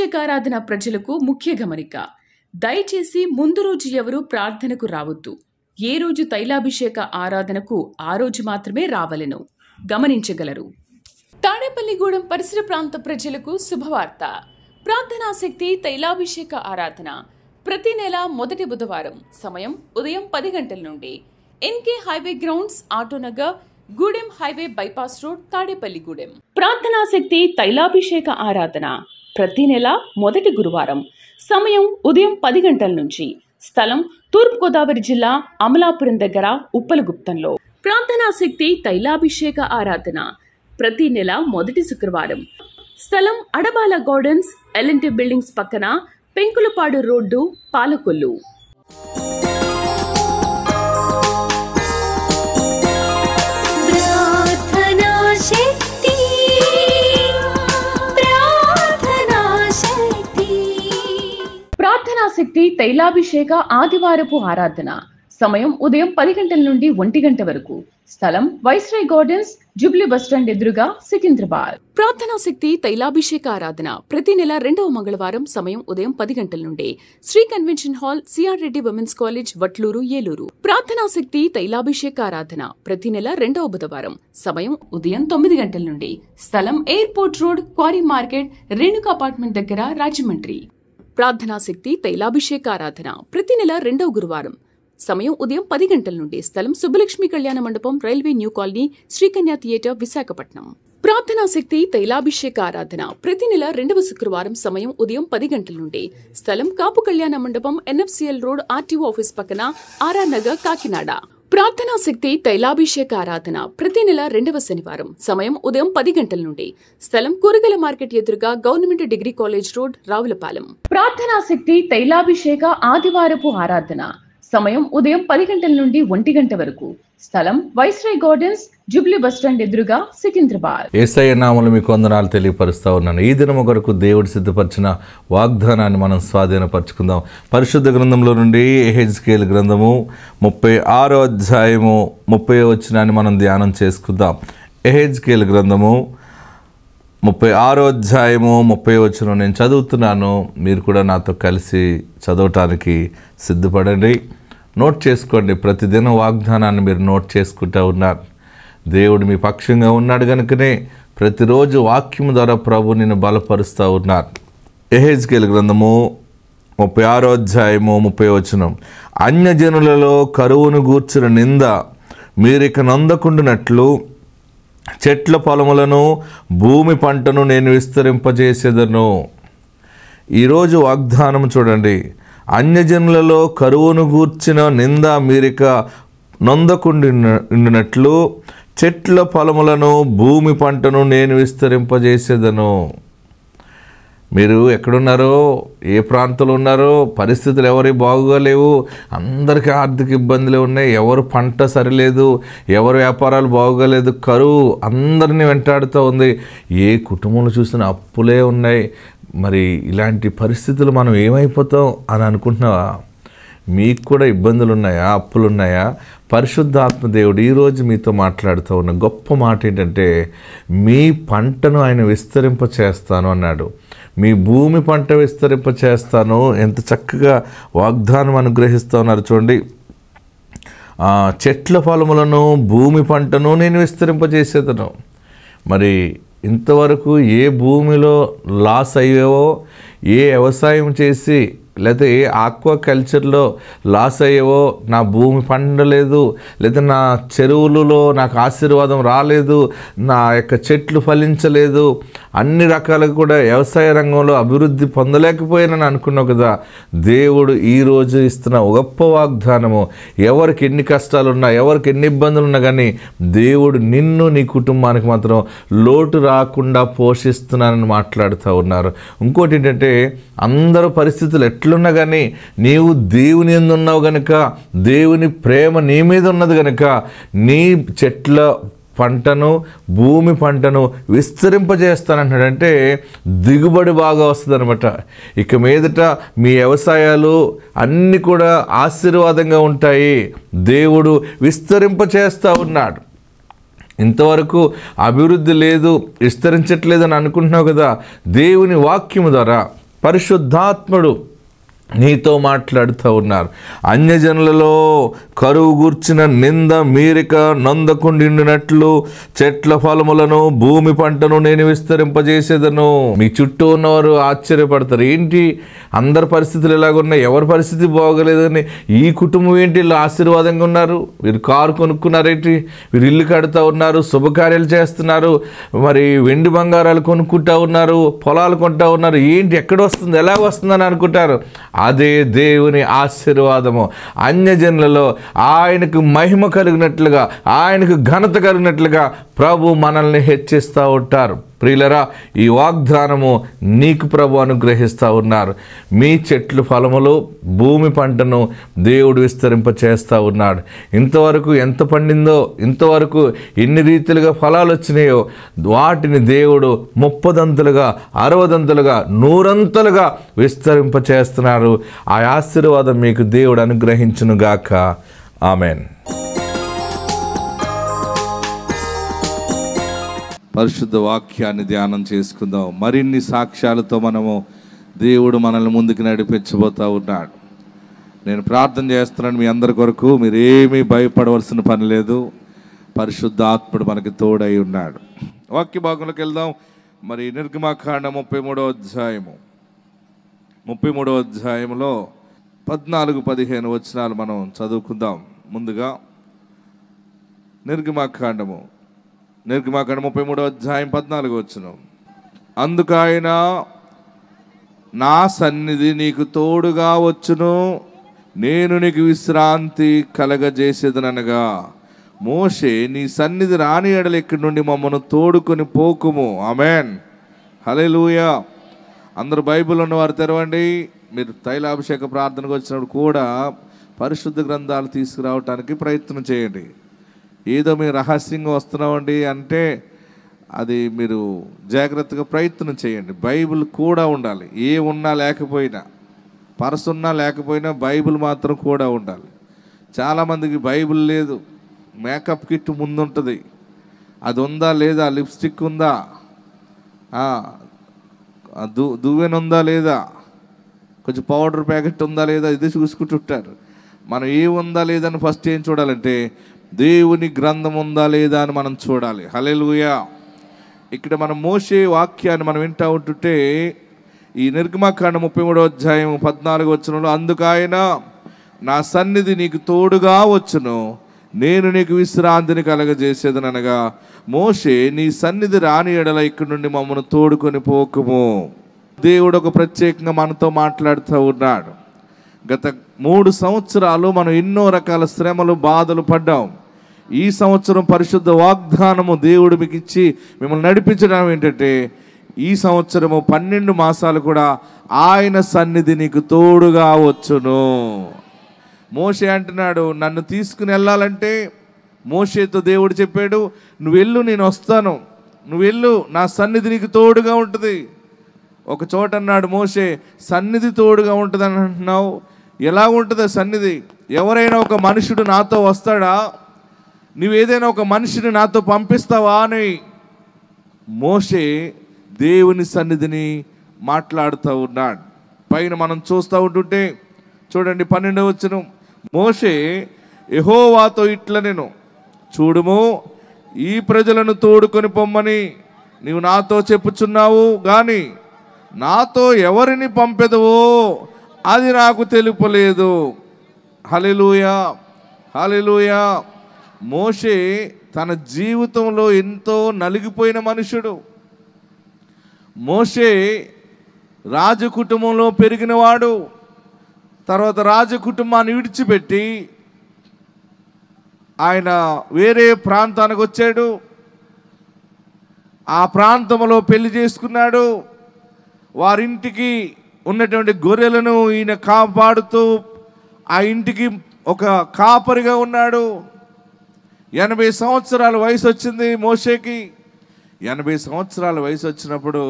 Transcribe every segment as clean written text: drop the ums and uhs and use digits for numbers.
తైలాభిషేకారాధన ప్రజలకు ముఖ్య గమనిక. దయచేసి ముందు రోజు ఎవరు ప్రార్థనకు రావద్దు. ఏ రోజు తైలాభిషేక ఆరాధనకు ఆ రోజు మాత్రమే రావలెను గమనించగలరు. తాడేపల్లిగూడెం పరిసర ప్రాంత ప్రజలకు శుభవార్త. ప్రార్థనాశక్తి తైలాభిషేక ఆరాధన ప్రతి నెల మొదటి బుధవారం సమయం ఉదయం 10 గంటల నుండి NK highway grounds, Autonagar, Gudem highway bypass road, Tadepalligudem. ప్రార్థనాశక్తి తైలాభిషేక ఆరాధన ప్రతి నెల మొదటి గురువారం సమయం ఉదయం 10 గంటల నుంచి. స్థలం తూర్పుగోదావరి జిల్లా అమలాపురం దగ్గర ఉప్పలగుప్తంలో. ప్రార్థనాశక్తి తైలాభిషేక ఆరాధన ప్రతి నెల మొదటి శుక్రవారం. స్థలం అడబాల గార్డెన్స్, ఎల్ఎన్టీ బిల్డింగ్స్ పక్కన, పెంకులపాడు రోడ్డు, పాలకొల్లు. ప్రార్థనాశక్తి తైలాభిషేక ఆదివారపు ఆరాధన సమయం ఉదయం 10 గంటల నుండి 1 గంట వరకు. స్థలం వైస్రాయ్ గార్డెన్స్, జూబ్లీ బస్టాండ్ ఎదురుగా, సికింద్రాబాద్. ప్రార్థనాశక్తి తైలాభిషేక ఆరాధన ప్రతి నెల 2వ మంగళవారం సమయం ఉదయం 10 గంటల నుండి Shri convention hall, CR Reddy women's college, Vatluru, Eluru. ప్రార్థనాశక్తి తైలాభిషేక ఆరాధన ప్రతి నెల 2వ బుధవారం సమయం ఉదయం 9 గంటల నుండి. స్థలం airport road, quarry market, Renuka apartment దగ్గర, రాజమండ్రి. ప్రార్థనాశక్తి తైలాభిషేక ఆరాధన ప్రతి నెల 2వ గురువారం సమయం ఉదయం 10 గంటల నుండి. స్థలం సుబ్బలక్ష్మి కళ్యాణ మండపం, railway new colony, Srikanya theatre, Visakhapatnam. ప్రార్థనాశక్తి తైలాభిషేక ఆరాధన ప్రతి నెల 2వ శుక్రవారం సమయం ఉదయం 10 గంటల నుండి. స్థలం కాపు కళ్యాణ మండపం, ఎన్ఎఫ్సిఎల్ రోడ్, ఆర్టీఓ ఆఫీస్ పక్కన, ఆర్ఆర్ నగర్, కాకినాడ. ప్రార్థనాశక్తి తైలాభిషేక ఆరాధన ప్రతి నెల 2వ శనివారం సమయం ఉదయం 10 గంటల నుండి. స్థలం కూరగాయల మార్కెట్ ఎదురుగా, government degree college road, Ravulapalem. ప్రార్థనాశక్తి తైలాభిషేక ఆదివారపు ఆరాధన సమయం ఉదయం 10 గంటల నుండి 1 గంట వరకు. స్థలం వైస్రాయ్ గార్డెన్స్, జూబ్లీ బస్టాండ్ ఎదురుగా, సికింద్రాబాద్. యేసయ్య నామములో మీకు వందనాలు తెలియపరుస్తా ఉన్నాను. ఈ దినము కొరకు దేవుడు సిద్ధపరిచిన వాగ్దానాన్ని మనం స్వాధీనపరచుకుందాం. పరిశుద్ధ గ్రంథంలో నుండి యెహెజ్కేలు గ్రంథము 36వ అధ్యాయము 30వ వచనాన్ని మనం ధ్యానం చేసుకుందాం. యెహెజ్కేలు గ్రంథము 36వ అధ్యాయము 30వ వచనం నేను చదువుతున్నాను. మీరు కూడా నాతో కలిసి చదవటానికి సిద్ధపడండి. నోట్ చేసుకోండి. ప్రతిదిన వాగ్దానాన్ని మీరు నోట్ చేసుకుంటూ ఉన్నారు. దేవుడు మీ పక్షంగా ఉన్నాడు కనుకనే ప్రతిరోజు వాక్యం ద్వారా ప్రభు నిన్ను బలపరుస్తూ ఉన్నారు. యెహెజ్కేలు గ్రంథము 36వ అధ్యాయము 30వ వచనం. అన్యజనులలో కరువును గూర్చిన నింద మీరిక నొందకుండునట్లు చెట్ల పొలములను, భూమి పంటను నేను విస్తరింపజేసేదను. ఈరోజు వాగ్దానం చూడండి. అన్యజనులలో కరువును గూర్చిన నింద మీరిక నొందకుండినట్లు చెట్ల పొలములను, భూమి పంటను నేను విస్తరింపజేసేదను. మీరు ఎక్కడున్నారో, ఏ ప్రాంతంలో ఉన్నారో, పరిస్థితులు ఎవరి బాగోలేవు, అందరికీ ఆర్థిక ఇబ్బందులు ఉన్నాయి, ఎవరు పంట సరిలేదు, ఎవరు వ్యాపారాలు బాగోలేదు, కరువు అందరినీ వెంటాడుతూ ఉంది, ఏ కుటుంబంలో చూసినా అప్పులే ఉన్నాయి. మరి ఇలాంటి పరిస్థితులు మనం ఏమైపోతాం అని అనుకుంటున్నావా? మీకు కూడా ఇబ్బందులు ఉన్నాయా, అప్పులు ఉన్నాయా? పరిశుద్ధాత్మ దేవుడు ఈరోజు మీతో మాట్లాడుతూ ఉన్న గొప్ప మాట ఏంటంటే, మీ పంటను ఆయన విస్తరింప చేస్తాను అన్నాడు. మీ భూమి పంట విస్తరింప చేస్తాను. ఎంత చక్కగా వాగ్దానం అనుగ్రహిస్తూ ఉన్నారు చూడండి. చెట్ల ఫలములను, భూమి పంటను నేను విస్తరింపజేసేదను. మరి ఇంతవరకు ఏ భూమిలో లాస్ అయ్యేవో, ఏ వ్యవసాయం చేసి లేకపోతే ఏ ఆక్వా కల్చర్లో లాస్ అయ్యేవో, నా భూమి పండలేదు, లేదా నా చెరువులలో నాకు ఆశీర్వాదం రాలేదు, నా యొక్క చెట్లు ఫలించలేదు, అన్ని రకాలుగా కూడా వ్యవసాయ రంగంలో అభివృద్ధి పొందలేకపోయానని అనుకున్నావు కదా. దేవుడు ఈరోజు ఇస్తున్న గొప్ప వాగ్దానము, ఎవరికి ఎన్ని కష్టాలు ఉన్నా, ఎవరికి ఎన్ని ఇబ్బందులు ఉన్నా కానీ దేవుడు నిన్ను, నీ కుటుంబానికి మాత్రం లోటు రాకుండా పోషిస్తున్నానని మాట్లాడుతూ ఉన్నారు. ఇంకోటి ఏంటంటే, అందరూ పరిస్థితులు ఎట్లున్నా కానీ నీవు దేవుని యందు ఉన్నావు కనుక, దేవుని ప్రేమ నీ మీద ఉన్నది కనుక నీ చెట్ల పంటను, భూమి పంటను విస్తరింపజేస్తానంటాడంటే దిగుబడి బాగా వస్తుంది అనమాట. ఇక మీదట మీ వ్యవసాయాలు అన్నీ కూడా ఆశీర్వాదంగా ఉంటాయి. దేవుడు విస్తరింపచేస్తూ ఉన్నాడు. ఇంతవరకు అభివృద్ధి లేదు, విస్తరించట్లేదని అనుకుంటున్నావు కదా. దేవుని వాక్యము ద్వారా పరిశుద్ధాత్ముడు నీతో మాట్లాడుతూ ఉన్నారు. అన్యజనులలో కరువు గూర్చిన నింద మీరిక నొందకుండినట్లు చెట్ల ఫలములను భూమి పంటను నేను విస్తరింపజేసేదను. మీ చుట్టూ ఉన్నవారు ఆశ్చర్యపడతారు, ఏంటి అందరి పరిస్థితులు ఎలాగున్నాయి, ఎవరి పరిస్థితి బాగోలేదని, ఈ కుటుంబం ఏంటి వీళ్ళు ఆశీర్వాదంగా ఉన్నారు, వీరు కారు కొనుక్కున్నారేంటి, వీరు ఇల్లు కడుతూ ఉన్నారు, శుభకార్యాలు చేస్తున్నారు, మరి వెండి బంగారాలు కొనుక్కుంటా ఉన్నారు, పొలాలు కొంటా ఉన్నారు, ఏంటి ఎక్కడ వస్తుంది ఎలా వస్తుందని అనుకుంటారు. అదే దేవుని ఆశీర్వాదము. అన్యజనులలో ఆయనకు మహిమ కలిగినట్లుగా, ఆయనకు ఘనత కలిగినట్లుగా ప్రభు మనల్ని హెచ్చిస్తూ ఉంటారు. ప్రియులరా, ఈ వాగ్దానము నీకు ప్రభు అనుగ్రహిస్తూ ఉన్నారు. మీ చెట్లు ఫలములు భూమి పంటను దేవుడు విస్తరింపచేస్తూ ఉన్నాడు. ఇంతవరకు ఎంత పండిందో, ఇంతవరకు ఎన్ని రీతిలుగా ఫలాలు వచ్చినాయో వాటిని దేవుడు 30దంతులుగా 60దంతులుగా 100అంతలుగా విస్తరింపచేస్తున్నారు. ఆ ఆశీర్వాదం మీకు దేవుడు అనుగ్రహించునుగాక. ఆమెన్. పరిశుద్ధ వాక్యాన్ని ధ్యానం చేసుకుందాం. మరిన్ని సాక్ష్యాలతో మనము దేవుడు మనల్ని ముందుకు నడిపించబోతూ ఉన్నాడు. నేను ప్రార్థన చేస్తున్నాను మీ అందరి కొరకు. మీరేమీ భయపడవలసిన పని లేదు. పరిశుద్ధ ఆత్ముడు మనకి తోడై ఉన్నాడు. వాక్య భాగంలోకి వెళ్దాం. మరి నిర్గమాకాండం 33వ అధ్యాయము 33వ అధ్యాయంలో 14-15 వచనాలు మనం చదువుకుందాం. ముందుగా నిర్గమాకాండం 33వ అధ్యాయం 14వ వచనం. అందుకు ఆయన, నా సన్నిధి నీకు తోడుగా వచ్చును, నేను నీకు విశ్రాంతి కలగజేసేదనగా, మోషే నీ సన్నిధి రాని ఎడల ఇక్కడి నుండి మమ్మను తోడుకొని పోకుము. ఆమెన్. హల్లెలూయా. అందరూ బైబిల్ ఉన్నవారు తెరవండి. మీరు తైలాభిషేక ప్రార్థనకు వచ్చినప్పుడు కూడా పరిశుద్ధ గ్రంథాలు తీసుకురావటానికి ప్రయత్నం చేయండి. ఏదో మీరు రహస్యంగా వస్తున్నామండి అంటే అది మీరు జాగ్రత్తగా ప్రయత్నం చేయండి. బైబిల్ కూడా ఉండాలి. ఏ ఉన్నా లేకపోయినా, పర్సున్నా లేకపోయినా బైబిల్ మాత్రం కూడా ఉండాలి. చాలామందికి బైబిల్ లేదు. మేకప్ కిట్ ముందుంటుంది, అది ఉందా లేదా, లిప్స్టిక్ ఉందా, దువ్వెనుందా లేదా, కొంచెం పౌడర్ ప్యాకెట్ ఉందా లేదా, ఇది చూసుకుంటుంటారు. మనం ఏముందా లేదని ఫస్ట్ ఏం చూడాలంటే దేవుని గ్రంథం ఉందా లేదా అని మనం చూడాలి. హల్లెలూయా. ఇక్కడ మనం మోషే వాక్యాన్ని మనం వింటూ ఉంటుంటే ఈ నిర్గమాకాండం 33వ అధ్యాయం 14వ వచనంలో, అందుకు ఆయన, నా సన్నిధి నీకు తోడుగా వచ్చును, నేను నీకు విశ్రాంతిని కలగజేసేదనగా, మోషే నీ సన్నిధి రాని ఎడల ఇక్కడి నుండి మమ్మల్ని తోడుకొని పోకుము. దేవుడు ఒక ప్రత్యేకంగా మనతో మాట్లాడుతూ ఉన్నాడు. గత 3 సంవత్సరాలు మనం ఎన్నో రకాల శ్రమలు బాధలు పడ్డాం. ఈ సంవత్సరం పరిశుద్ధ వాగ్దానము దేవుడు మీకు ఇచ్చి మిమ్మల్ని నడిపించడం ఏంటంటే, ఈ సంవత్సరము 12 మాసాలు కూడా ఆయన సన్నిధి నీకు తోడుగా వచ్చును. మోషే అంటున్నాడు, నన్ను తీసుకుని వెళ్ళాలంటే మోషేతో దేవుడు చెప్పాడు, నువ్వు వెళ్ళు, నేను వస్తాను, నువ్వు వెళ్ళు, నా సన్నిధి నీకు తోడుగా ఉంటుంది. ఒక చోట అన్నాడు మోషే, సన్నిధి తోడుగా ఉంటుంది అని అంటున్నావు, ఎలా ఉంటుంది సన్నిధి? ఎవరైనా ఒక మనుషుడు నాతో వస్తాడా? నువ్వేదైనా ఒక మనిషిని నాతో పంపిస్తావా అని మోషే దేవుని సన్నిధిని మాట్లాడుతూ ఉన్నాడు. పైన మనం చూస్తూ ఉంటుంటే చూడండి 12వ వచనం, మోషే యెహోవాతో ఇట్లా నేను చూడుము, ఈ ప్రజలను తోడుకొని పొమ్మని నీవు నాతో చెప్పుచున్నావు గాని నాతో ఎవరిని పంపెదవో అది నాకు తెలుపలేదు. హల్లెలూయా, హల్లెలూయా. మోషే తన జీవితంలో ఎంతో నలిగిపోయిన మనుషుడు. మోషే రాజు కుటుంబంలో పెరిగినవాడు. తర్వాత రాజు కుటుంబాన్ని విడిచిపెట్టి ఆయన వేరే ప్రాంతానికి వచ్చాడు. ఆ ప్రాంతంలో పెళ్లి చేసుకున్నాడు. వారింటికి ఉన్నటువంటి గొర్రెలను ఈయన కాపాడుతూ ఆ ఇంటికి ఒక కాపరిగా ఉన్నాడు. 80 సంవత్సరాల వయసు వచ్చింది మోషేకి. 80 సంవత్సరాల వయసు వచ్చినప్పుడు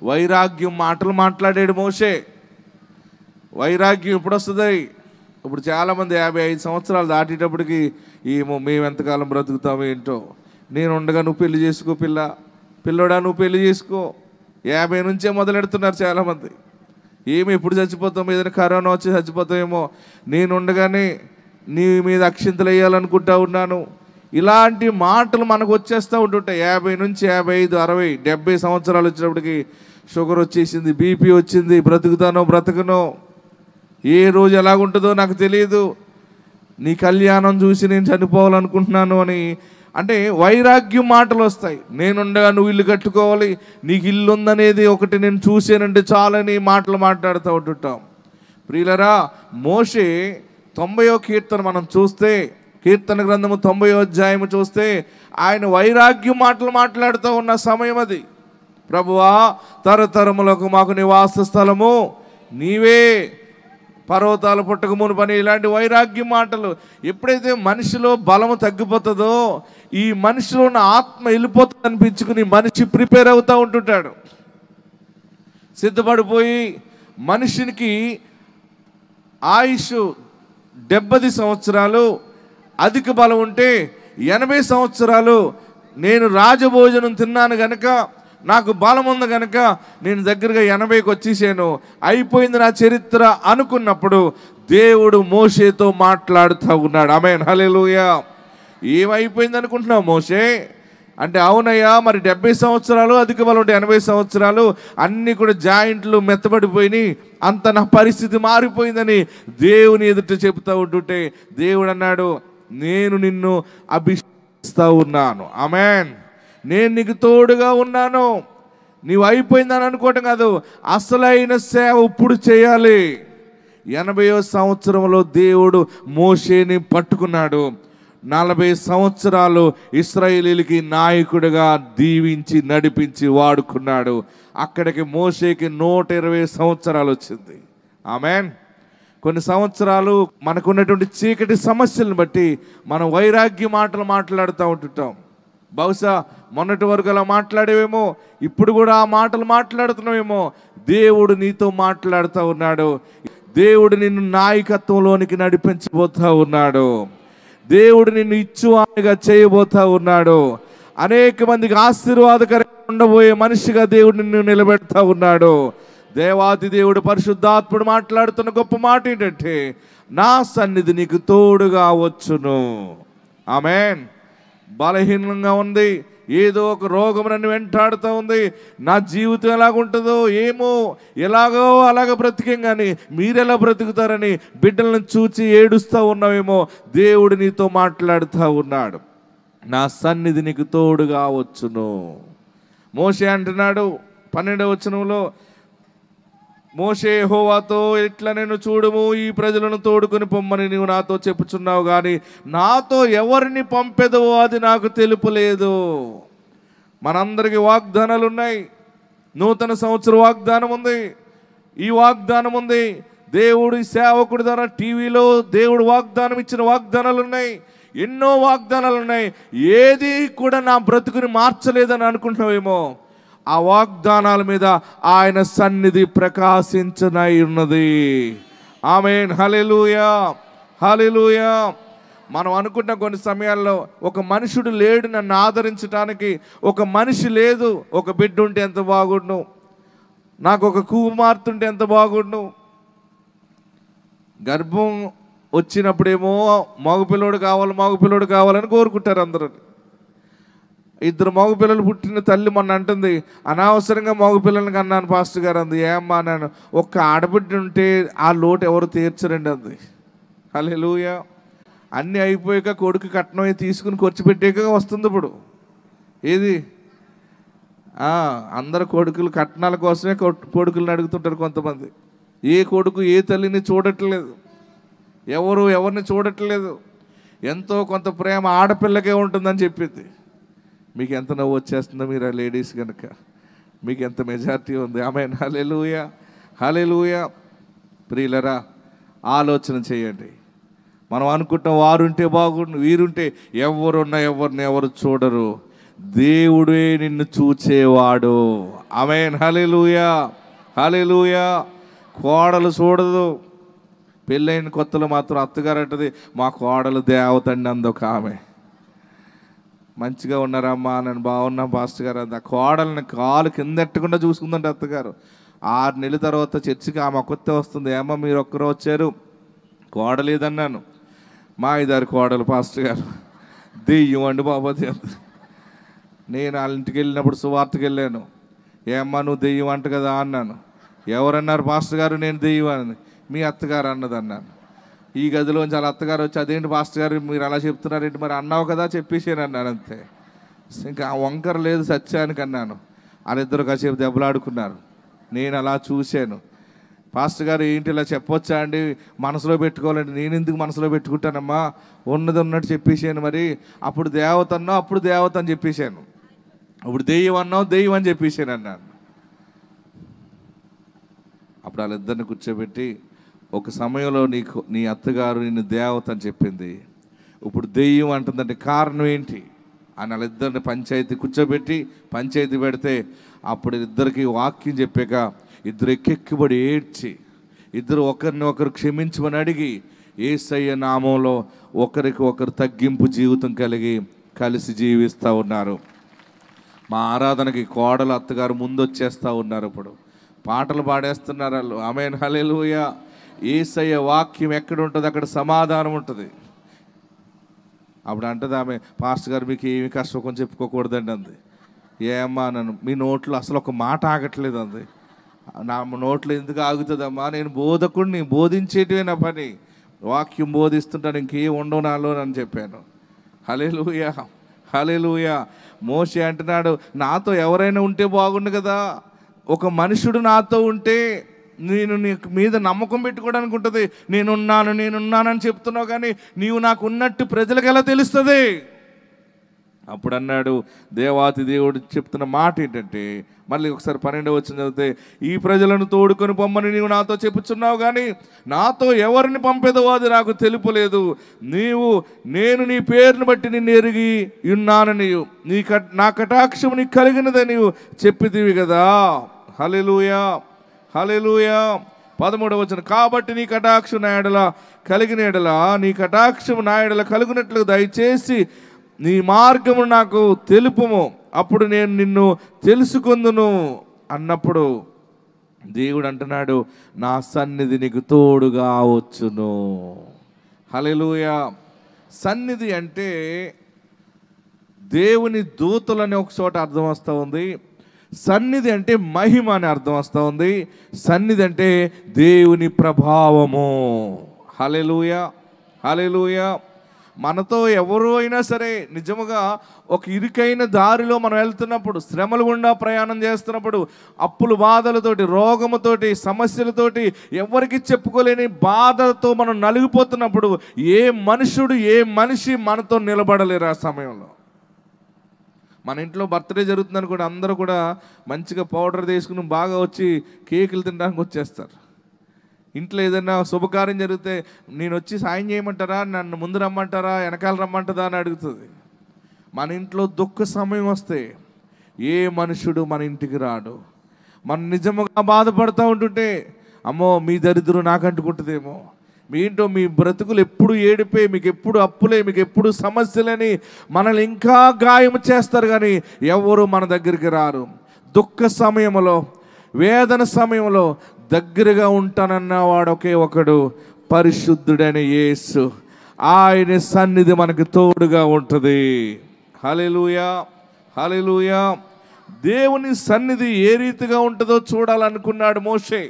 వైరాగ్యం మాటలు మాట్లాడాడు మోషే. వైరాగ్యం ఎప్పుడు వస్తుంది? ఇప్పుడు చాలామంది 55 సంవత్సరాలు దాటేటప్పటికి ఏమో మేము ఎంతకాలం బ్రతుకుతామో ఏంటో, నేను ఉండగా నువ్వు పెళ్లి చేసుకో, పిల్లోడా నువ్వు పెళ్లి చేసుకో, 50 నుంచే మొదలెడుతున్నారు చాలామంది. ఏమి ఎప్పుడు చచ్చిపోతాం, ఏదైనా కరోనా వచ్చి చచ్చిపోతామేమో, నేను ఉండగానే నీ మీద అక్షింతలు వేయాలనుకుంటా ఉన్నాను. ఇలాంటి మాటలు మనకు వచ్చేస్తూ ఉంటుంటాయి. 50 నుంచి 55, 60, 70 సంవత్సరాలు వచ్చినప్పటికి షుగర్ వచ్చేసింది, బీపీ వచ్చింది, బ్రతకనో ఏ రోజు ఎలాగుంటుందో నాకు తెలియదు, నీ కళ్యాణం చూసి నేను చనిపోవాలనుకుంటున్నాను అని, అంటే వైరాగ్యం మాటలు వస్తాయి. నేనుండగా నువ్వు ఇల్లు కట్టుకోవాలి, నీకు ఇల్లు ఉందనేది ఒకటి నేను చూసానంటే చాలని మాటలు మాట్లాడుతూ ఉంటుంటాం. ప్రియులరా, మోషే 90వ కీర్తన మనం చూస్తే, కీర్తన గ్రంథము 90వ అధ్యాయము చూస్తే, ఆయన వైరాగ్యం మాటలు మాట్లాడుతూ ఉన్న సమయం అది. ప్రభువా, తరతరములకు మాకు నివాస స్థలము నీవే, పర్వతాలు పుట్టక మునుపని, ఇలాంటి వైరాగ్య మాటలు. ఎప్పుడైతే మనిషిలో బలము తగ్గిపోతుందో, ఈ మనిషిలో ఉన్న ఆత్మ వెళ్ళిపోతుంది అనిపించుకుని మనిషి ప్రిపేర్ అవుతూ ఉంటుంటాడు, సిద్ధపడిపోయి. మనిషికి ఆయుష్ 70 సంవత్సరాలు, అధిక బలం ఉంటే 80 సంవత్సరాలు నేను రాజభోజనం తిన్నాను గనక, నాకు బలం ఉంది కనుక నేను దగ్గరగా 80కి వచ్చేసాను, అయిపోయింది నా చరిత్ర అనుకున్నప్పుడు దేవుడు మోషేతో మాట్లాడుతూ ఉన్నాడు. ఆమేన్, హల్లెలూయా. ఏమైపోయింది అనుకుంటున్నావు మోషే అంటే, అవునయ్యా, మరి 70 సంవత్సరాలు, అధిక బలం ఉంటే 80 సంవత్సరాలు, అన్నీ కూడా జాయింట్లు మెత్తబడిపోయినాయి, అంత నా పరిస్థితి మారిపోయిందని దేవుని ఎదుట చెబుతూ ఉంటుంటే దేవుడు అన్నాడు, నేను నిన్ను అభిషేకిస్తా ఉన్నాను. ఆమేన్. నేను నీకు తోడుగా ఉన్నాను. నీవు అయిపోయిందని అనుకోవటం కాదు, అసలైన సేవ ఇప్పుడు చేయాలి. 80వ సంవత్సరంలో దేవుడు మోషేని పట్టుకున్నాడు. 40 సంవత్సరాలు ఇశ్రాయేలీయులకి నాయకుడిగా దీవించి నడిపించి వాడుకున్నాడు. అక్కడికి మోషేకి 120 సంవత్సరాలు వచ్చింది. ఆమేన్. కొన్ని సంవత్సరాలు మనకున్నటువంటి చీకటి సమస్యలను బట్టి మనం వైరాగ్య మాటలు మాట్లాడుతూ ఉంటుంటాం. బహుశా మొన్నటి వరకు అలా మాట్లాడేవేమో, ఇప్పుడు కూడా ఆ మాటలు మాట్లాడుతున్నావేమో. దేవుడు నీతో మాట్లాడుతూ ఉన్నాడు. దేవుడు నిన్ను నాయకత్వంలోనికి నడిపించబోతూ ఉన్నాడు. దేవుడు నిన్ను ఇచ్చువానిగా చేయబోతూ ఉన్నాడు. అనేక మందికి ఆశీర్వాదకరంగా ఉండబోయే మనిషిగా దేవుడు నిన్ను నిలబెడతా ఉన్నాడు. దేవాది దేవుడు పరిశుద్ధాత్ముడు మాట్లాడుతున్న గొప్ప మాట ఏంటంటే, నా సన్నిధి నీకు తోడుగా వచ్చును. ఆమేన్. బలహీనంగా ఉంది, ఏదో ఒక రోగం నన్ను వెంటాడుతూ ఉంది, నా జీవితం ఎలాగుంటుందో ఏమో, ఎలాగో అలాగ బ్రతికేం, కానీ మీరెలా బ్రతుకుతారని బిడ్డలను చూచి ఏడుస్తూ ఉన్నావేమో. దేవుడు నీతో మాట్లాడుతూ ఉన్నాడు, నా సన్నిధి నీకు తోడుగా వచ్చును. మోషే అంటున్నాడు 12వ వచనంలో, మోషే యెహోవాతో, ఇట్లా నేను చూడుము, ఈ ప్రజలను తోడుకొని పొమ్మని నీవు నాతో చెప్పుచున్నావు, కానీ నాతో ఎవరిని పంపెదవో అది నాకు తెలుపులేదు. మనందరికీ వాగ్దానాలు ఉన్నాయి. నూతన సంవత్సర వాగ్దానం ఉంది, ఈ వాగ్దానం ఉంది. దేవుడి సేవకుడి ద్వారా టీవీలో దేవుడు వాగ్దానం ఇచ్చిన వాగ్దానాలు ఉన్నాయి, ఎన్నో వాగ్దానాలు ఉన్నాయి. ఏది కూడా నా బ్రతుకుని మార్చలేదని అనుకుంటున్నావేమో, ఆ వాగ్దానాల మీద ఆయన సన్నిధి ప్రకాశించనై ఉన్నది. ఆమేన్, హల్లెలూయా, హల్లెలూయా. మనం అనుకున్న కొన్ని సమయాల్లో ఒక మనుషుడు లేడు నన్ను ఆదరించడానికి, ఒక మనిషి లేదు, ఒక బిడ్డ ఉంటే ఎంత బాగుండు, నాకు ఒక కుమార్తె ఉంటే ఎంత బాగుండు. గర్భం వచ్చినప్పుడేమో మగపిల్లోడు కావాలని కోరుకుంటారు అందరూ. 2 మగపిల్లలు పుట్టిన తల్లి మొన్న అంటుంది, అనవసరంగా మగపిల్లల్ని కన్నాను పాస్టర్ గారు అంది. ఏమ్మా అన్నాను, ఒక్క ఆడబిడ్డ ఉంటే ఆ లోటు ఎవరు తీర్చరండి అంది. హల్లెలూయా. అన్నీ అయిపోయాక కొడుకు కట్నం తీసుకుని ఖర్చుపెట్టాక వస్తుంది ఇప్పుడు. ఏది అందరు కొడుకులు కట్నాల కోసమే కొడుకులను అడుగుతుంటారు కొంతమంది. ఏ కొడుకు ఏ తల్లిని చూడట్లేదు, ఎవరిని చూడట్లేదు. ఎంతో కొంత ప్రేమ ఆడపిల్లకే ఉంటుందని చెప్పింది. మీకు ఎంత నవ్వు వచ్చేస్తుందో మీరు ఆ లేడీస్ కనుక, మీకు ఎంత మెజారిటీ ఉంది. ఆమేన్, హల్లెలూయా, హల్లెలూయా. ప్రియులరా, ఆలోచన చేయండి. మనం అనుకుంటాం వారుంటే బాగుండు, వీరుంటే, ఎవరున్నా ఎవరు చూడరు, దేవుడే నిన్ను చూచేవాడు. ఆమేన్, హల్లెలూయా, హల్లెలూయా. కోడలు చూడదు. పెళ్ళైన కొత్తలో మాత్రం అత్తగారు అంటది, మా కోడలు దేవతండి అందొక ఆమె. మంచిగా ఉన్నారమ్మా, నేను బాగున్నా పాస్టర్ గారు అంది. ఆ కోడల్ని కాలు కింద ఎట్టకుండా చూసుకుందంటే అత్తగారు. 6 నెలల తర్వాత చర్చికి ఆమె కొత్త వస్తుంది. ఏమో మీరు ఒక్కరు వచ్చారు, కోడలేదన్నాను. మా ఇదారు కోడలు పాస్టర్ గారు దెయ్యం అండి బాబోది. నేను వాళ్ళ ఇంటికి వెళ్ళినప్పుడు సువార్తకి వెళ్ళాను. ఏమ్మా నువ్వు దెయ్యం అంట కదా అన్నాను. ఎవరన్నారు పాస్టర్ గారు నేను దెయ్యం అని? మీ అత్తగారు అన్నది అన్నాను. ఈ గదిలోంచి వాళ్ళ అత్తగారు వచ్చి అదేంటి పాస్టర్ గారు మీరు అలా చెప్తున్నారేంటి, మరి అన్నావు కదా చెప్పేసాను అన్నాను. అంతే, ఇంకా వంకర లేదు సత్యానికి అన్నాను. వాళ్ళిద్దరు కాసేపు దెబ్బలాడుకున్నారు. నేను అలా చూశాను. పాస్టర్ గారు ఏంటి ఇలా చెప్పొచ్చా అండి, మనసులో పెట్టుకోవాలండి. నేను ఎందుకు మనసులో పెట్టుకుంటానమ్మా, ఉన్నది ఉన్నట్టు చెప్పేసాను. మరి అప్పుడు దేవత అన్నావు, అప్పుడు దేవత అని చెప్పేశాను. ఇప్పుడు దెయ్యం అన్నావు, దెయ్యం అని చెప్పేసాను అన్నాను. అప్పుడు వాళ్ళిద్దరిని కూర్చోబెట్టి, ఒక సమయంలో నీ అత్తగారు నిన్ను దేవత అని చెప్పింది, ఇప్పుడు దెయ్యం అంటుందంటే కారణం ఏంటి అని వాళ్ళిద్దరిని కూర్చోబెట్టి పంచాయతీ పెడితే, అప్పుడు ఇద్దరికి వాక్యం చెప్పాక ఇద్దరు ఎక్కెక్కిబడి ఏడ్చి, ఇద్దరు ఒకరిని ఒకరు క్షమించమని అడిగి, యేసయ్య నామంలో ఒకరికి ఒకరు తగ్గింపు జీవితం కలిగి కలిసి జీవిస్తూ ఉన్నారు. మా ఆరాధనకి కోడలు అత్తగారు ముందు వచ్చేస్తూ ఉన్నారు. ఇప్పుడు పాటలు పాడేస్తున్నారు వాళ్ళు. ఆమేన్ హల్లెలూయా. యేసయ్య వాక్యం ఎక్కడ ఉంటుంది అక్కడ సమాధానం ఉంటుంది. అప్పుడు అంటది ఆమె, పాస్టర్ గారు మీకు ఏమి కష్టం కొంచెం చెప్పుకోకూడదండి అంది. ఏమ్మా నన్ను, మీ నోట్లో అసలు ఒక మాట ఆగట్లేదు అంది. నా నోట్లో ఎందుకు ఆగుతుందమ్మా, నేను బోధకుడిని, బోధించేటివే నా పని, వాక్యం బోధిస్తుంటాను, ఇంకేం ఉండవు నాలో అని చెప్పాను. హల్లెలూయా హల్లెలూయా. మోషే అంటున్నాడు, నాతో ఎవరైనా ఉంటే బాగుండు కదా, ఒక మనుషుడు నాతో ఉంటే నేను నీ మీద నమ్మకం పెట్టుకోవడానికి ఉంటుంది. నేనున్నానని చెప్తున్నావు కానీ నీవు నాకు ఉన్నట్టు ప్రజలకు ఎలా తెలుస్తుంది? అప్పుడు అన్నాడు దేవాతి దేవుడు చెప్తున్న మాట ఏంటంటే, మళ్ళీ ఒకసారి 12వ వచనం చదివితే, ఈ ప్రజలను తోడుకొని పొమ్మని నీవు నాతో చెప్పుచున్నావు కానీ నాతో ఎవరిని పంపేదో అది నాకు తెలుపలేదు. నేను నీ పేరును బట్టి నిన్ను ఎరిగి ఉన్నానని నా కటాక్షము నీకు కలిగినదని నీవు చెప్పితివి కదా. హల్లెలూయా హల్లెలూయా. 13వ వచనం, కాబట్టి నీ కటాక్షం నా ఎడల కలిగిన ఎడల నీ కటాక్షము నా ఎడల కలుగునట్లు దయచేసి నీ మార్గము నాకు తెలుపుము, అప్పుడు నేను నిన్ను తెలుసుకుందును అన్నప్పుడు దేవుడు అంటున్నాడు, నా సన్నిధి నీకు తోడుగా వచ్చును. హల్లెలూయా. సన్నిధి అంటే దేవుని దూతలని ఒక చోట అర్థం వస్తూ ఉంది. సన్నిధి అంటే మహిమ అని అర్థం వస్తూ ఉంది. సన్నిధి అంటే దేవుని ప్రభావము. హల్లెలూయా హల్లెలూయా. మనతో ఎవరు అయినా సరే నిజముగా ఒక ఇరుకైన దారిలో మనం వెళ్తున్నప్పుడు, శ్రమలు గుండా ప్రయాణం చేస్తున్నప్పుడు, అప్పులు బాధలతోటి, రోగముతోటి, సమస్యలతోటి, ఎవరికి చెప్పుకోలేని బాధలతో మనం నలిగిపోతున్నప్పుడు ఏ మనిషి మనతో నిలబడలేరు. ఆ సమయంలో మన ఇంట్లో బర్త్డే జరుగుతుందని కూడా అందరూ కూడా మంచిగా పౌడర్ తీసుకుని బాగా వచ్చి కేకులు తినడానికి వచ్చేస్తారు. ఇంట్లో ఏదైనా శుభకార్యం జరిగితే నేను వచ్చి సాయం చేయమంటారా, నన్ను ముందు రమ్మంటారా, వెనకాల రమ్మంటారా అని అడుగుతుంది. మన ఇంట్లో దుఃఖ సమయం వస్తే ఏ మనుషుడు మన ఇంటికి రాడు. మనం నిజంగా బాధపడుతూ ఉంటుంటే, అమ్మో మీ దరిద్రం నాకు అంటుకుంటుందేమో, మీ ఇంట్లో మీ బ్రతుకులు ఎప్పుడు ఏడిపే, మీకు ఎప్పుడు అప్పులే, మీకు ఎప్పుడు సమస్యలని మనల్ని ఇంకా గాయం చేస్తారు కానీ ఎవరు మన దగ్గరికి రారు. దుఃఖ సమయంలో, వేదన సమయంలో దగ్గరగా ఉంటానన్న వాడు ఒకే ఒకడు, పరిశుద్ధుడైన యేసు. ఆయన సన్నిధి మనకు తోడుగా ఉంటుంది. హల్లెలూయా హల్లెలూయా. దేవుని సన్నిధి ఏ రీతిగా ఉంటుందో చూడాలనుకున్నాడు మోషే.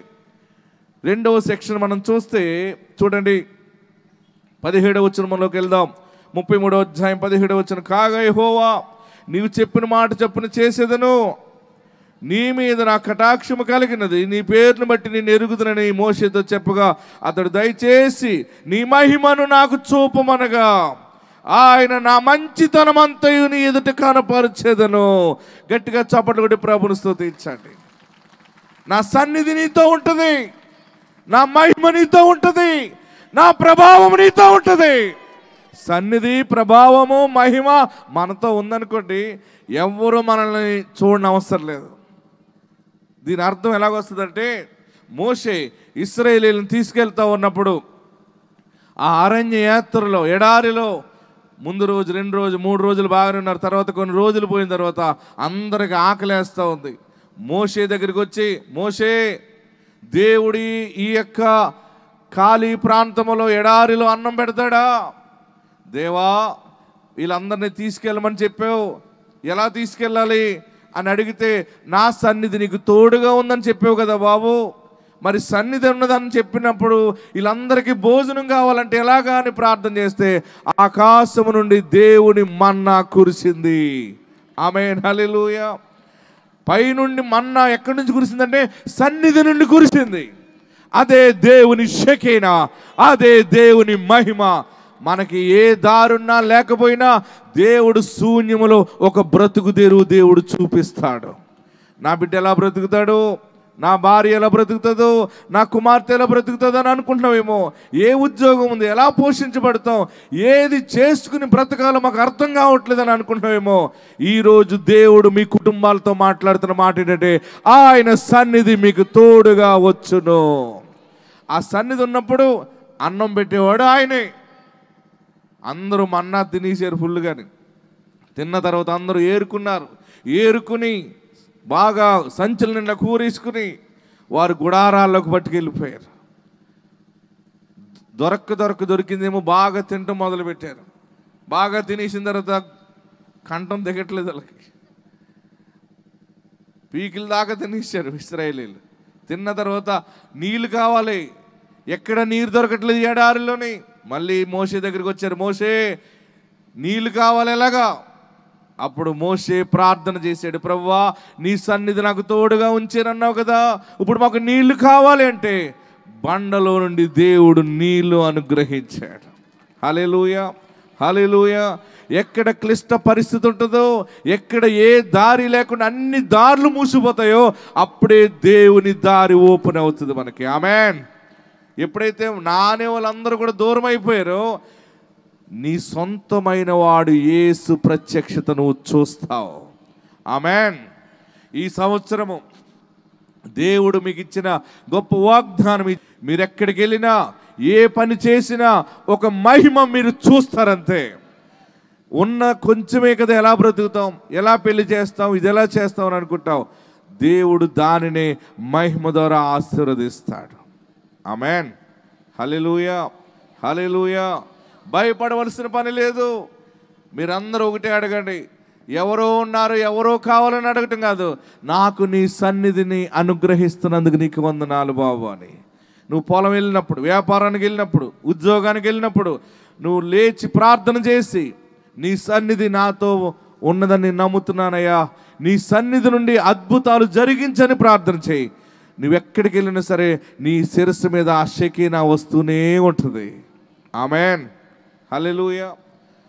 2వ సెక్షన్ మనం చూస్తే చూడండి, 17వ వచనంలోకి వెళ్దాం. 33వ అధ్యాయం 17వ వచనం, కాగా యెహోవా నీవు చెప్పిన మాట చొప్పున చేసేదను, నీ మీద నా కటాక్షము కలిగినది, నీ పేరును బట్టి నేను ఎరుగుదునని మోషేతో చెప్పగా అతడు దయచేసి నీ మహిమను నాకు చూపమనగా ఆయన నా మంచితనమంతయు నీ ఎదుట కనపరిచేదను. గట్టిగా చప్పట్లు కొట్టి ప్రభుని స్తుతించండి. నా సన్నిధి నీతో ఉంటుంది, నా మహిమ నీతో ఉంటుంది, నా ప్రభావం నీతో ఉంటుంది. సన్నిధి, ప్రభావము, మహిమ మనతో ఉందనుకోండి, ఎవరు మనల్ని చూడని అవసరం లేదు. దీని అర్థం ఎలాగొస్తుందంటే, మోషే ఇశ్రాయేలీయులను తీసుకెళ్తా ఉన్నప్పుడు ఆ అరణ్య యాత్రలో, ఎడారిలో ముందు రోజు 2 రోజు 3 రోజులు బాగానే ఉన్నారు. తర్వాత కొన్ని రోజులు పోయిన తర్వాత అందరికి ఆకలేస్తూ ఉంది. మోషే దగ్గరికి వచ్చి, మోషే, దేవుడి ఈ యొక్క ఖాళీ ప్రాంతంలో ఎడారిలో అన్నం పెడతాడా? దేవా, వీళ్ళందరినీ తీసుకెళ్ళమని చెప్పావు, ఎలా తీసుకెళ్ళాలి అని అడిగితే, నా సన్నిధి నీకు తోడుగా ఉందని చెప్పావు కదా బాబు, మరి సన్నిధి ఉన్నదని చెప్పినప్పుడు వీళ్ళందరికీ భోజనం కావాలంటే ఎలాగా అని ప్రార్థన చేస్తే ఆకాశము నుండి దేవుని మన్నా కురిసింది. ఆమేన్, హల్లెలూయా. పైనుండి మన్నా ఎక్కడి నుంచి కురిసిందంటే సన్నిధి నుండి కురిసింది. అదే దేవుని షెకేనా, అదే దేవుని మహిమ. మనకి ఏ దారున్నా లేకపోయినా దేవుడు శూన్యములో ఒక బ్రతుకు తెరువు దేవుడు చూపిస్తాడు. నా బిడ్డ ఎలా బ్రతుకుతాడు, నా భార్య ఎలా బ్రతుకుతుందో, నా కుమార్తె ఎలా బ్రతుకుతుందో అని అనుకుంటున్నామేమో. ఏ ఉద్యోగం ఉంది, ఎలా పోషించబడతాం, ఏది చేసుకుని బ్రతకాలో మాకు అర్థం కావట్లేదని అనుకుంటున్నామేమో. ఈరోజు దేవుడు మీ కుటుంబాలతో మాట్లాడుతున్న మాట ఏంటంటే, ఆయన సన్నిధి మీకు తోడుగా వచ్చును. ఆ సన్నిధి ఉన్నప్పుడు అన్నం పెట్టేవాడు ఆయనే. అందరూ మన్నా తినేసారు ఫుల్గాని. తిన్న తర్వాత అందరూ ఏరుకుని బాగా సంచుల నిండా కూరేసుకుని వారు గుడారాల్లోకి పట్టుకెళ్ళిపోయారు. దొరికిందేమో బాగా తినటం మొదలుపెట్టారు. బాగా తినేసిన తర్వాత కంఠం దిగట్లేదు వాళ్ళకి, పీకిల దాకా తినేసారు ఇశ్రాయేలీలు. తిన్న తర్వాత నీళ్ళు కావాలి, ఎక్కడ నీరు దొరకట్లేదు ఎడారిలోని. మళ్ళీ మోషే దగ్గరికి వచ్చారు, మోషే నీళ్ళు కావాలి ఎలాగా? అప్పుడు మోషే ప్రార్థన చేశాడు, ప్రభువా నీ సన్నిధి నాకు తోడుగా ఉంచానన్నావు కదా, ఇప్పుడు మాకు నీళ్లు కావాలి అంటే బండలో నుండి దేవుడు నీళ్లు అనుగ్రహించాడు. హల్లెలూయా, హల్లెలూయా. ఎక్కడ క్లిష్ట పరిస్థితి ఉంటుందో, ఎక్కడ ఏ దారి లేకుండా అన్ని దారులు మూసిపోతాయో అప్పుడే దేవుని దారి ఓపెన్ అవుతుంది మనకి. ఆమేన్. ఎప్పుడైతే నానే వాళ్ళందరూ కూడా దూరం అయిపోయారో, నీ సొంతమైన వాడు యేసు ప్రత్యక్షత నువ్వు చూస్తావు. ఆమేన్. ఈ సంవత్సరము దేవుడు మీకు ఇచ్చిన గొప్ప వాగ్దానం, మీరు ఎక్కడికి వెళ్ళినా ఏ పని చేసినా ఒక మహిమ మీరు చూస్తారంతే. ఉన్న కొంచెమే కదా ఎలా బ్రతుకుతాం, ఎలా పెళ్లి చేస్తాం, ఇది ఎలా చేస్తాం అని అనుకుంటావు. దేవుడు దానినే మహిమ ద్వారా ఆశీర్వదిస్తాడు. ఆమేన్, హల్లెలూయా, హల్లెలూయా. భయపడవలసిన పని లేదు. మీరందరూ ఒకటే అడగండి, ఎవరో ఉన్నారు ఎవరో కావాలని అడగటం కాదు, నాకు నీ సన్నిధిని అనుగ్రహిస్తున్నందుకు నీకు వందనాలు బాబు అని. నువ్వు పొలం వెళ్ళినప్పుడు, వ్యాపారానికి వెళ్ళినప్పుడు, ఉద్యోగానికి వెళ్ళినప్పుడు నువ్వు లేచి ప్రార్థన చేసి, నీ సన్నిధి నాతో ఉన్నదని నమ్ముతున్నానయ్యా, నీ సన్నిధి నుండి అద్భుతాలు జరిగించని ప్రార్థన చేయి. నువ్వెక్కడికి వెళ్ళినా సరే నీ శిరస్సు మీద ఆ షెకీనా వస్తూనే ఉంటుంది. ఆమేన్, హల్లెలూయా.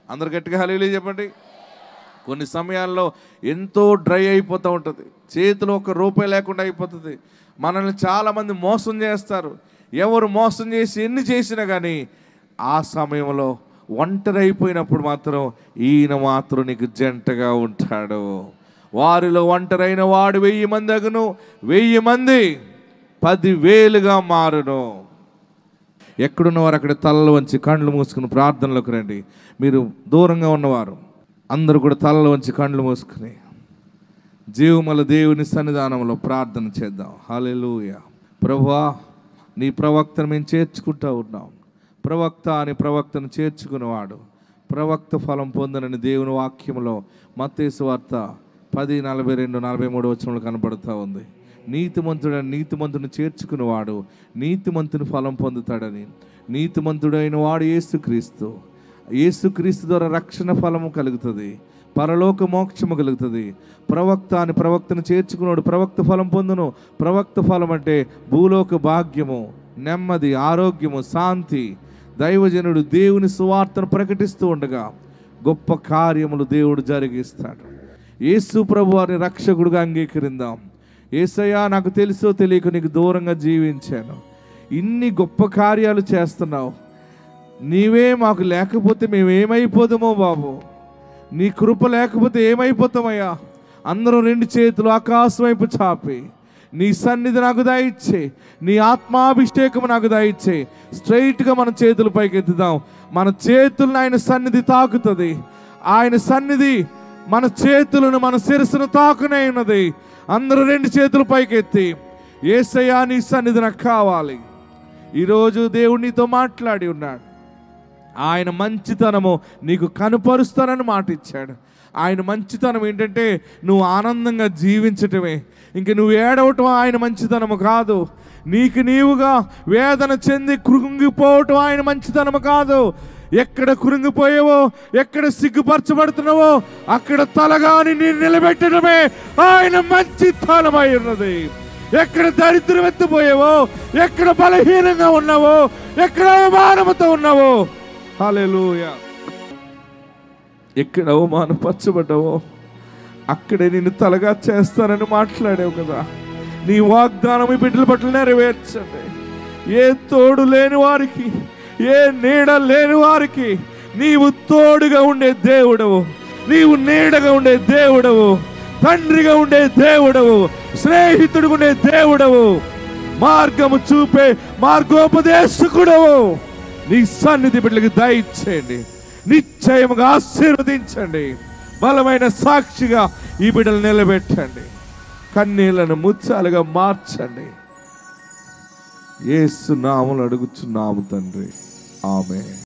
అందరు గట్టిగా హల్లెలూయా చెప్పండి. కొన్ని సమయాల్లో ఎంతో డ్రై అయిపోతూ ఉంటుంది, చేతిలో ₹1 లేకుండా అయిపోతుంది. మనల్ని చాలామంది మోసం చేస్తారు. ఎవరు మోసం చేసి ఎన్ని చేసినా కానీ ఆ సమయంలో ఒంటరి అయిపోయినప్పుడు మాత్రం ఈయన మాత్రం నీకు జంటగా ఉంటాడు. వారిలో ఒంటరైన వాడు 1000 మంది అగును, 1000 మంది 10,000గా మారును. ఎక్కడున్నవారు అక్కడ తలలు వంచి కళ్ళు మూసుకుని ప్రార్థనలోకి రండి. మీరు దూరంగా ఉన్నవారు అందరూ కూడా తలలు వంచి కళ్ళు మూసుకుని జీవముల దేవుని సన్నిధానంలో ప్రార్థన చేద్దాం. హల్లెలూయా. ప్రభువా, నీ ప్రవక్తను మేము చేర్చుకుంటూ ఉన్నాం. ప్రవక్త అని ప్రవక్తను చేర్చుకునేవాడు ప్రవక్త ఫలం పొందనని దేవుని వాక్యంలో మత్తయి సువార్త 10:42-43 వచనంలో కనబడుతూ ఉంది. నీతిమంతుడిని చేర్చుకునేవాడు నీతిమంతుని ఫలం పొందుతాడని. నీతిమంతుడైన వాడు యేసుక్రీస్తు. యేసుక్రీస్తు ద్వారా రక్షణ ఫలము కలుగుతుంది, పరలోక మోక్షము కలుగుతుంది. ప్రవక్త అని ప్రవక్తను చేర్చుకున్నాడు ప్రవక్త ఫలం పొందును. ప్రవక్త ఫలం అంటే భూలోక భాగ్యము, నెమ్మది, ఆరోగ్యము, శాంతి. దైవజనుడు దేవుని సువార్తను ప్రకటిస్తూ ఉండగా గొప్ప కార్యములు దేవుడు జరిగిస్తాడు. యేసు ప్రభు వారిని రక్షకుడుగా అంగీకరిందాం. యేసయ్యా, నాకు తెలుసో తెలియక నీకు దూరంగా జీవించాను, ఇన్ని గొప్ప కార్యాలు చేస్తున్నావు, నీవే మాకు లేకపోతే మేము ఏమైపోతామో బాబు, నీ కృప లేకపోతే ఏమైపోతామయ్యా. అందరూ 2 చేతులు ఆకాశం వైపు చాపి నీ సన్నిధి నాకు దయచ్చే, నీ ఆత్మాభిషేకం నాకు దయచ్చే. స్ట్రైట్గా మన చేతులు పైకి ఎత్తుదాం. మన చేతులను ఆయన సన్నిధి తాకుతుంది. ఆయన సన్నిధి మన చేతులను మన శిరస్సును తాకునే ఉన్నది. అందరూ 2 చేతులు పైకెత్తి, యేసయ్యా నీ సన్నిధి నాకు కావాలి. ఈరోజు దేవుడు నీతో మాట్లాడి ఉన్నాడు. ఆయన మంచితనము నీకు కనుపరుస్తానని మాట ఇచ్చాడు. ఆయన మంచితనం ఏంటంటే నువ్వు ఆనందంగా జీవించటమే. ఇంక నువ్వు ఏడవటం ఆయన మంచితనము కాదు. నీకు నీవుగా వేదన చెంది కృంగిపోవటం ఆయన మంచితనము కాదు. ఎక్కడ కృంగిపోయావో, ఎక్కడ సిగ్గుపరచబడుతున్నావో అక్కడ తలగాని నేను నిలబెట్టడమే ఆయన మంచితనమై ఉన్నది. ఎక్కడ దరిద్రం ఎత్తిపోయావో, ఎక్కడ బలహీనంగా ఉన్నావో, ఎక్కడ అవమానముతో ఉన్నావో, హల్లెలూయా, ఎక్కడ అవమానపరచబడ్డావో అక్కడే నిన్ను తలగా చేస్తానని మాట్లాడావు కదా. నీ వాగ్దానం ఈ బిడ్డల పట్ల నెరవేర్చండి. ఏ తోడు లేని వారికి, ఏ నీడ లేని వారికి నీవు తోడుగా ఉండే దేవుడవు, నీవు నీడగా ఉండే దేవుడవు, తండ్రిగా ఉండే దేవుడవు, స్నేహితుడుగా ఉండే దేవుడవు, మార్గము చూపే మార్గోపదేశకుడవు. నీ సన్నిధి బిడ్డలకు దయచేయండి, నిశ్చయముగా ఆశీర్వదించండి. బలమైన సాక్షిగా ఈ బిడ్డలు నిలబెట్టండి. కన్నీళ్లను ముత్యాలుగా మార్చండి. యేసు నామములో అడుగుచున్నాము తండ్రి, ఆమేన్.